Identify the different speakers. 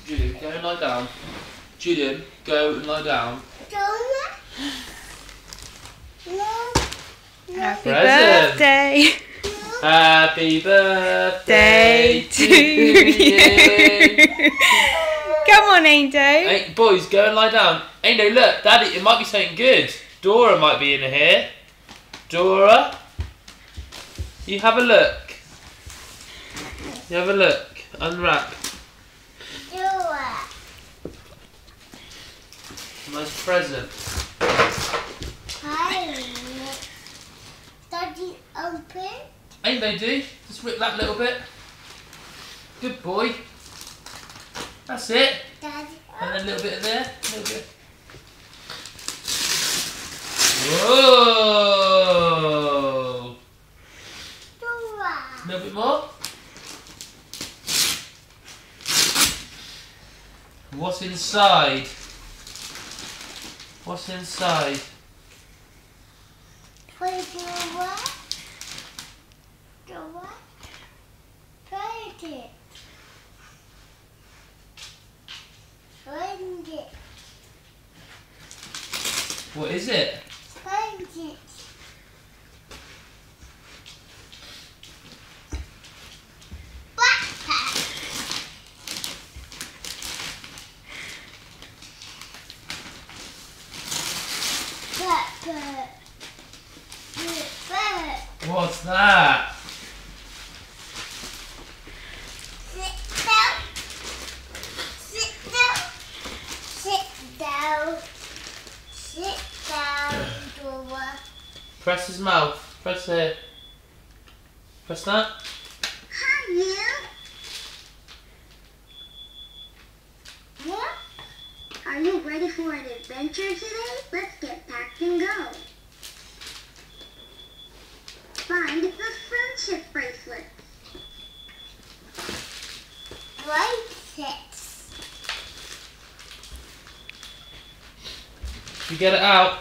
Speaker 1: Julian, go and lie down. Julian, go and lie down.
Speaker 2: Happy
Speaker 1: Present.
Speaker 2: birthday.
Speaker 1: Happy birthday to you.
Speaker 2: Come on, Angel.
Speaker 1: Hey, boys, go and lie down. Hey, no, look, Daddy, it might be something good. Dora might be in here. Dora, you have a look. You have a look. Unwrap. Nice present.
Speaker 3: Daddy, open.
Speaker 1: Ain't they, do? Just rip that little bit. Good boy. That's it.
Speaker 3: Daddy,
Speaker 1: And then a little bit of there. A little bit. Whoa!
Speaker 3: Dora.
Speaker 1: A little bit more. What's inside? What's inside?
Speaker 3: Play Dora. Dora. Play it. Find it.
Speaker 1: What is it?
Speaker 3: Find it. Backpack. Backpack. Backpack.
Speaker 1: What's that?
Speaker 3: Sit down. Sit down. Sit down. Sit down, Dora.
Speaker 1: Press his mouth. Press here. Press that.
Speaker 3: Hi, you. What?
Speaker 4: Are you ready for an adventure today? Let's get packed and go. Find the friendship bracelet.
Speaker 3: Bracelets.
Speaker 1: You get it out.